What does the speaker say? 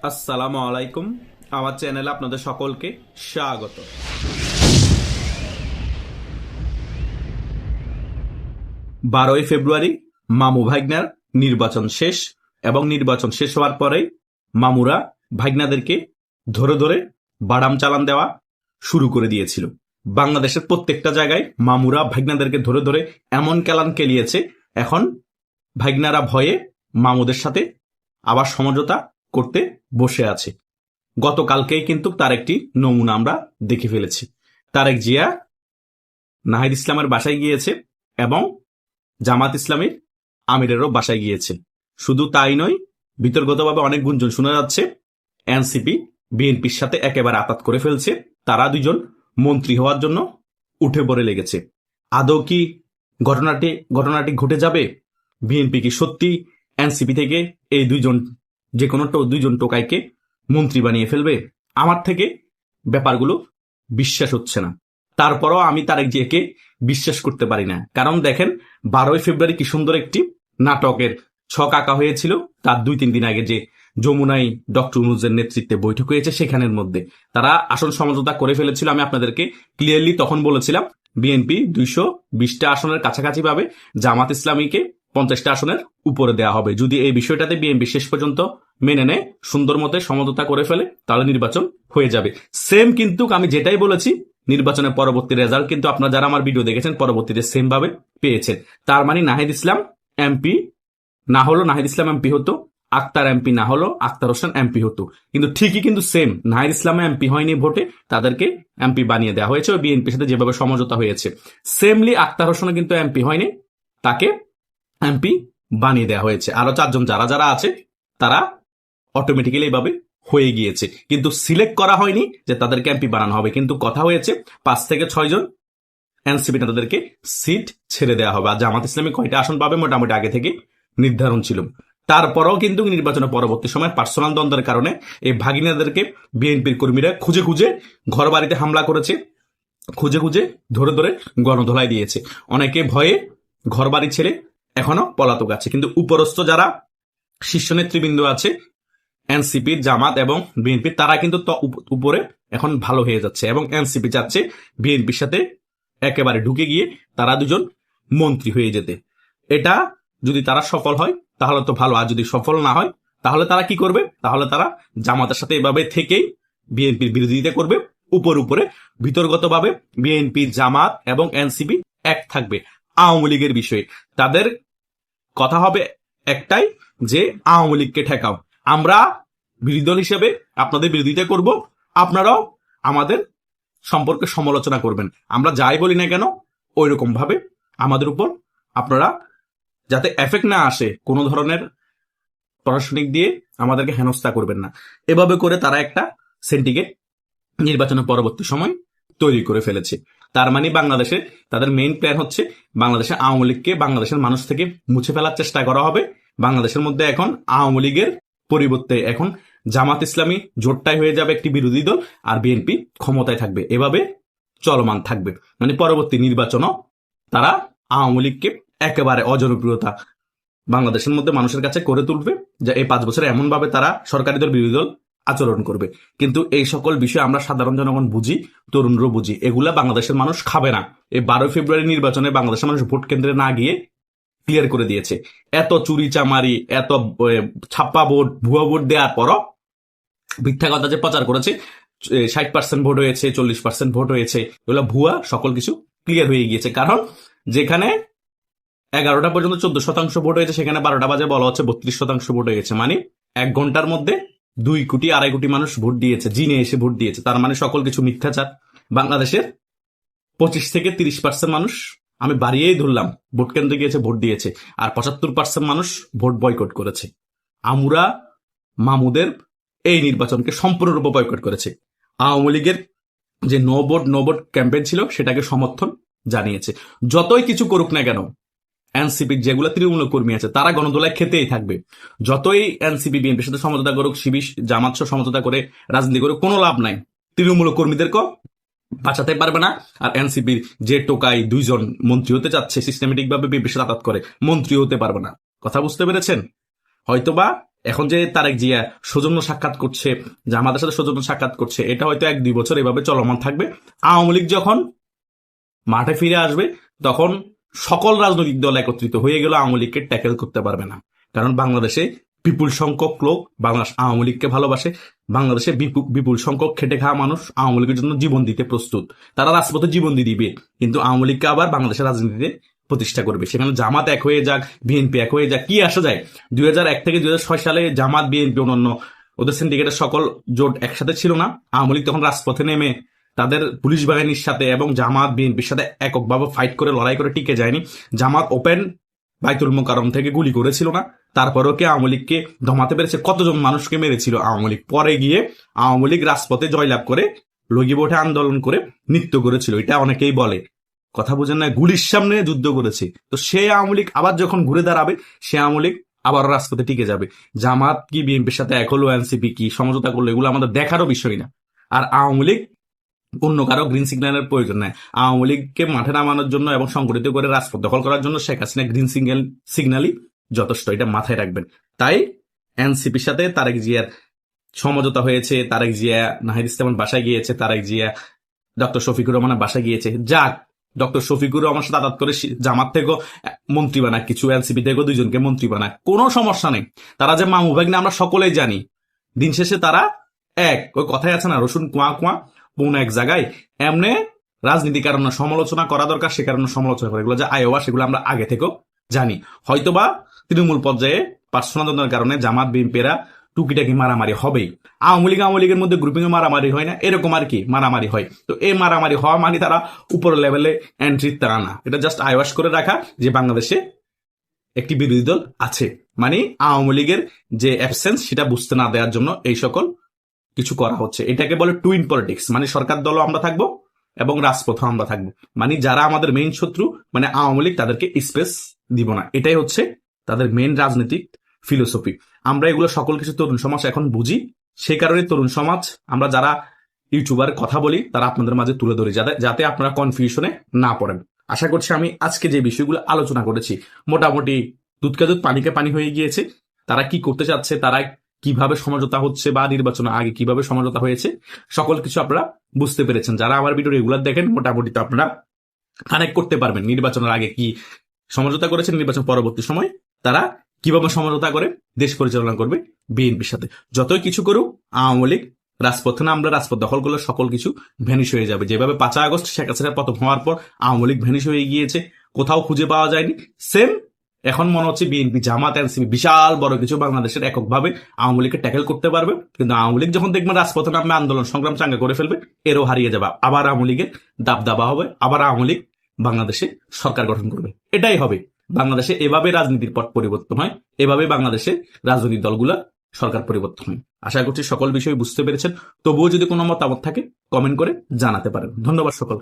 আসসালামু আলাইকুম। আমার চ্যানেলে আপনাদের সকলকে স্বাগত। 12ই ফেব্রুয়ারি মামু ভাগ্নার নির্বাচন শেষ এবং নির্বাচন শেষ হওয়ার পরেই মামুরা ভাগ্নাদেরকে ধরে ধরে বাদাম চালান দেওয়া শুরু করে দিয়েছিল। বাংলাদেশের প্রত্যেকটা জায়গায় মামুরা ভাগ্নাদেরকে ধরে ধরে এমন কেলান কেলিয়েছে, এখন ভাগ্নারা ভয়ে মামুদের সাথে আবার সমঝোতা করতে বসে আছে। গতকালকেই কিন্তু তার একটি নমুনা আমরা দেখে ফেলেছি। তারেক জিয়া নাহিদ ইসলামের বাসায় গিয়েছে এবং জামাত ইসলামীর আমিরেরও বাসায় গিয়েছে। শুধু তাই নয়, বিতর্কতভাবে অনেক গুঞ্জন শোনা যাচ্ছে এনসিপি বিএনপির সাথে একেবারে আতাত করে ফেলছে। তারা দুজন মন্ত্রী হওয়ার জন্য উঠে পড়ে লেগেছে। আদৌ কি ঘটনাটি ঘটে যাবে? বিএনপি কি সত্যি এনসিপি থেকে এই যে কোনো দুইজন টোকাইকে মন্ত্রী বানিয়ে ফেলবে? আমার থেকে ব্যাপারগুলো বিশ্বাস হচ্ছে না। তারপরও আমি তারেক জিয়াকে বিশ্বাস করতে পারি না। কারণ দেখেন, 12ই ফেব্রুয়ারি কি সুন্দর একটি নাটকের ছক আঁকা হয়েছিল। তার 2-3 দিন আগে যে যমুনায় ডক্টর ইউনূসের নেতৃত্বে বৈঠক হয়েছে, সেখানের মধ্যে তারা আসন সমঝোতা করে ফেলেছিল। আমি আপনাদেরকে ক্লিয়ারলি তখন বলেছিলাম বিএনপি 220টা আসনের কাছাকাছি পাবে, জামাত ইসলামীকে 50টা আসনের উপরে দেওয়া হবে। যদি এই বিষয়টাতে বিএনপি শেষ পর্যন্ত মেনে নেয়, সুন্দর মতে সমঝোতা করে ফেলে, তাহলে নির্বাচন হয়ে যাবে। সেম কিন্তু আমি যেটাই বলেছি, নির্বাচনের পরবর্তী রেজাল্ট কিন্তু আপনারা যারা আমার ভিডিও দেখেছেন পরবর্তীতে সেম ভাবে পেয়েছেন। তার মানে নাহিদ ইসলাম এমপি না হলো নাহিদ ইসলাম এমপি হতো, আক্তার এমপি না হলো আক্তার হোসেন এমপি হতো। কিন্তু ঠিকই কিন্তু সেম, নাহিদ ইসলাম এমপি হয়নি ভোটে, তাদেরকে এমপি বানিয়ে দেওয়া হয়েছে। ওই বিএনপির সাথে যেভাবে সমঝোতা হয়েছে, সেমলি আক্তার হোসেনও কিন্তু এমপি হয়নি, তাকে এমপি বানিয়ে দেওয়া হয়েছে। আরো 4জন যারা যারা আছে তারা অটোমেটিক্যালি এইভাবে হয়ে গিয়েছে, কিন্তু সিলেক্ট করা হয়নি যে তাদেরকে এমপি বানানো হবে। কিন্তু কথা হয়েছে 5 থেকে 6 জন এনসিপি নেতাদেরকে সিট ছেড়ে দেওয়া হবে। আর জামাত ইসলামী কয়টা আসন পাবে মোটামুটি আগে থেকে নির্ধারণ ছিল। তারপরেও কিন্তু নির্বাচনের পরবর্তী সময় পার্সোনাল দ্বন্দ্বের কারণে এই ভাগিনাদেরকে বিএনপির কর্মীরা খুঁজে খুঁজে ঘর বাড়িতে হামলা করেছে, খুঁজে খুঁজে ধরে ধরে গণধোলাই দিয়েছে। অনেকে ভয়ে ঘর বাড়ি ছেড়ে এখনো পলাতক আছে। কিন্তু উপরস্থ যারা শীর্ষ নেতৃবৃন্দ আছে এনসিপির, জামাত এবং বিএনপির, তারা কিন্তু উপরে এখন ভালো হয়ে যাচ্ছে এবং এনসিপি চাচ্ছে বিএনপির সাথে একেবারে ঢুকে গিয়ে তারা দুজন মন্ত্রী হয়ে যেতে। এটা যদি তারা সফল হয় তাহলে তো ভালো, আর যদি সফল না হয় তাহলে তারা কি করবে? তাহলে তারা জামাতের সাথে এভাবে থেকেই বিএনপির বিরোধিতা করবে। উপরে ভিতরগতভাবে বিএনপি, জামাত এবং এনসিপি এক থাকবে আওয়ামী লীগের বিষয়ে। তাদের কথা হবে একটাই, যে আওয়ামী লীগকে ঠেকাও। আমরা বিরোধী দল হিসেবে আপনাদের বিরোধিতা করব, আপনারাও আমাদের সম্পর্কে সমালোচনা করবেন। আমরা যাই বলি না কেন ওই রকম ভাবে আমাদের উপর আপনারা যাতে এফেক্ট না আসে, কোনো ধরনের প্রশাসনিক দিয়ে আমাদেরকে হেনস্থা করবেন না। এভাবে করে তারা একটা সিন্ডিকেট নির্বাচনের পরবর্তী সময় তৈরি করে ফেলেছে। তার মানে বাংলাদেশে তাদের মেইন প্ল্যান হচ্ছে বাংলাদেশে আওয়ামী লীগকে বাংলাদেশের মানুষ থেকে মুছে ফেলার চেষ্টা করা হবে। বাংলাদেশের মধ্যে এখন আওয়ামী লীগের পরিবর্তে এখন জামাত ইসলামী জোটটাই হয়ে যাবে একটি বিরোধী দল, আর বিএনপি ক্ষমতায় থাকবে। এভাবে চলমান থাকবে, মানে পরবর্তী নির্বাচনও তারা আওয়ামী লীগকে একেবারে অজনপ্রিয়তা বাংলাদেশের মধ্যে মানুষের কাছে করে তুলবে, যে এই 5 বছরে এমন ভাবে তারা সরকারি দল বিরোধী দল আচরণ করবে। কিন্তু এই সকল বিষয় আমরা সাধারণ জনগণ বুঝি, তরুণরা বুঝি, এগুলা বাংলাদেশের মানুষ খাবে না। এই 12ই ফেব্রুয়ারি নির্বাচনে বাংলাদেশের মানুষ ভোট কেন্দ্রে না গিয়ে ক্লিয়ার করে দিয়েছে। এত চুরি চামারি, এত ছাপ্পা ভোট, ভুয়া ভোট দেওয়ার পরও মিথ্যা কথা যে প্রচার করেছে, 60% ভোট হয়েছে, 40% ভোট হয়েছে, এগুলো ভুয়া, সকল কিছু ক্লিয়ার হয়ে গিয়েছে। কারণ যেখানে 11টা পর্যন্ত 14% ভোট হয়েছে, সেখানে 12টা বাজে বলা হচ্ছে 32% ভোট হয়েছে। মানে 1 ঘন্টার মধ্যে 2 কোটি 2.5 কোটি মানুষ ভোট দিয়েছে, জিনে এসে ভোট দিয়েছে। তার মানে সকল কিছু মিথ্যাচার। বাংলাদেশের 25 থেকে 30% মানুষ, আমি বাড়িয়েই ধরলাম, ভোট কেন্দ্রে গিয়েছে, ভোট দিয়েছে, আর 75% মানুষ ভোট বয়কট করেছে। আমরা মামুদের এই নির্বাচনকে সম্পূর্ণরূপে বয়কট করেছে। আওয়ামী লীগের যে নো ভোট ক্যাম্পেইন ছিল সেটাকে সমর্থন জানিয়েছে। যতই কিছু করুক না কেন, এনসিপির যেগুলো তৃণমূল কর্মী আছে তারা গণদোলায় খেতেই থাকবে। যতই এনসিপি বিএনপির সাথে সমঝোতা করুক, শিবির জামাত সহ সমঝোতা করে রাজনীতি করুক, কোনো লাভ নাই। তৃণমূল কর্মীদেরকেও বাঁচাতে পারবে না। আর এনসিপির যে টোকাই 2 জন মন্ত্রী হতে চাচ্ছে, সিস্টেমেটিক ভাবে বিএনপির সাথে আঘাত করে, মন্ত্রী হতে পারবে না। কথা বুঝতে পেরেছেন? হয়তোবা এখন যে তারেক জিয়া সৌজন্য সাক্ষাৎ করছে, জামাতের সাথে সৌজন্য সাক্ষাৎ করছে, এটা হয়তো 1-2 বছর এভাবে চলমান থাকবে। আওয়ামী লীগ যখন মাঠে ফিরে আসবে তখন সকল রাজনৈতিক দল একত্রিত হয়ে গেল আওয়ামী লীগকে ট্যাকেল করতে পারবে না। কারণ বাংলাদেশে বিপুল সংখ্যক লোক বাংলাদেশ আওয়ামী লীগকে ভালোবাসে। বাংলাদেশে বিপুল সংখ্যক খেটে খাওয়া মানুষ আওয়ামী লীগের জন্য জীবন দিতে প্রস্তুত। তারা রাজপথে জীবন দিয়ে দিবে, কিন্তু আওয়ামী লীগকে আবার বাংলাদেশের রাজনীতিতে প্রতিষ্ঠা করবে। সেখানে জামাত এক হয়ে যাক, বিএনপি এক হয়ে যাক, কি আসা যায়? 2001 থেকে 2006 সালে জামাত, বিএনপি, অন্যান্য ওদের সিন্ডিকেটের সকল জোট একসাথে ছিল না। আওয়ামী লীগ তখন রাজপথে নেমে তাদের পুলিশ বাহিনীর সাথে এবং জামাত, বিএনপির সাথে এককভাবে ফাইট করে লড়াই করে টিকে যায়নি। জামাত ওপেন বাইতুল মোকাররম থেকে গুলি করেছিল না, তারপরেও কে আওয়ামী লীগকে দমাতে পেরেছে? কতজন মানুষকে মেরেছিল আওয়ামী লীগ? পরে গিয়ে আওয়ামী লীগ রাজপথে জয়লাভ করে লগি ভোটে আন্দোলন করে নৃত্য করেছিল। এটা অনেকেই বলে, কথা বুঝেন না, গুলির সামনে যুদ্ধ করেছে। তো সে আওয়ামী লীগ আবার যখন ঘুরে দাঁড়াবে, সে আওয়ামী লীগ আবার রাজপথে টিকে যাবে। জামাত কি বিএনপির সাথে এক হলো, এনসিপি কি সমঝোতা করলো, এগুলো আমাদের দেখারও বিষয় না। আর আওয়ামী লীগ অন্য কারো গ্রিন সিগন্যালের প্রয়োজন নাই। আওয়ামী লীগকে মাঠে নামানোর জন্য এবং সংগঠিত করে রাজপথ দখল করার জন্য শেখ হাসিনা গ্রিন সিগন্যালই যথেষ্ট, এটা মাথায় রাখবেন। তাই এনসিপির সাথে তারেক জিয়ার সমঝোতা হয়েছে, তারেক জিয়া নাহিদ ইসলামের বাসায় গিয়েছে, তারেক জিয়া ডক্টর শফিকুর রহমানের বাসায় গিয়েছে। যাক, ডক্টর শফিকুর রহমান সাথে আদাত করে জামাত থেকেও মন্ত্রী বানাক, কিছু এনসিপি থেকেও 2জনকে মন্ত্রী বানাক, কোনো সমস্যা নেই। তারা যে মামু ভাগ্নে আমরা সকলেই জানি। দিন শেষে তারা এক, ওই কথাই আছে না, রসুন কুয়া কুয়া কোন এক জায়গায়। এমনি রাজনীতি কারণে সমালোচনা করা দরকার, সে কারণে সমালোচনা করে, এগুলো যে আয়োয়া সেগুলো আমরা আগে থেকেও জানি। হয়তোবা তৃণমূল পর্যায়ে পার্সোনাল কারণে জামাত, বিএনপিরা টুকিটাকি মারামারি হবেই। আওয়ামী লীগের মধ্যে গ্রুপিং এ মারামারি হয় না, এরকম আর কি মারামারি হয়। তো এই মারামারি হওয়া মানে তারা উপর লেভেলে এন্ট্রি তারা না, এটা জাস্ট আয়োয়াস করে রাখা যে বাংলাদেশে একটি বিরোধী দল আছে, মানে আওয়ামী লীগের যে অ্যাবসেন্স সেটা বুঝতে না দেওয়ার জন্য এই সকল কিছু করা হচ্ছে। এটাকে বলে টুইন পলিটিক্স, মানে সরকার দলও আমরা থাকবো এবং রাজপথও আমরা থাকবো। মানে যারা আমাদের মেইন শত্রু মানে আওয়ামী লীগ, তাদেরকে স্পেস দিব না। এটাই হচ্ছে তাদের মেইন রাজনৈতিক ফিলোসফি। আমরা এগুলো সকল কিছু তরুণ সমাজ এখন বুঝি, সেই কারণে তরুণ সমাজ আমরা যারা ইউটিউবার কথা বলি তারা আপনাদের মাঝে তুলে ধরি, যাতে আপনারা কনফিউশনে না পড়েন। আশা করছি আমি আজকে যে বিষয়গুলো আলোচনা করেছি মোটামুটি দুধকে দুধ পানিকে পানি হয়ে গিয়েছে। তারা কি করতে চাচ্ছে, তারা কিভাবে সমঝোতা হচ্ছে বা নির্বাচনের আগে কিভাবে সমঝোতা হয়েছে, সকল কিছু আপনারা বুঝতে পেরেছেন। যারা আমার ভিডিও রেগুলার দেখেন মোটামুটি তো আপনারা কানেক্ট করতে পারবেন নির্বাচনের আগে কি সমঝোতা করেছেন, নির্বাচন পরবর্তী সময় তারা কিভাবে সমঝোতা করে দেশ পরিচালনা করবে বিএনপির সাথে। যতই কিছু করুক আওয়ামী লীগ রাজপথে না, আমরা রাজপথ দখল করলে সকল কিছু ভ্যানিশ হয়ে যাবে। যেভাবে 5 আগস্ট শেখ হাসিনা প্রথম হওয়ার পর আওয়ামী লীগ ভ্যানিশ হয়ে গিয়েছে, কোথাও খুঁজে পাওয়া যায়নি, সেম এখন মনে হচ্ছে বিএনপি, জামাত, এনসিপি বিশাল বড় কিছু বাংলাদেশের এককভাবে আওয়ামী লীগকে ট্যাকেল করতে পারবে। কিন্তু আওয়ামী লীগ যখন দেখবেন রাজপথে নামে আন্দোলন সংগ্রাম চাঙ্গা করে ফেলবে, এরও হারিয়ে যাবে, আবার আওয়ামী লীগের দাবদাবা হবে, আবার আওয়ামী লীগ বাংলাদেশে সরকার গঠন করবে। এটাই হবে বাংলাদেশে। এভাবে রাজনীতির পট পরিবর্তন হয়, এভাবে বাংলাদেশে রাজনৈতিক দলগুলা সরকার পরিবর্তন হয়। আশা করছি সকল বিষয় বুঝতে পেরেছেন। তবুও যদি কোনো মতামত থাকে কমেন্ট করে জানাতে পারেন। ধন্যবাদ সকল।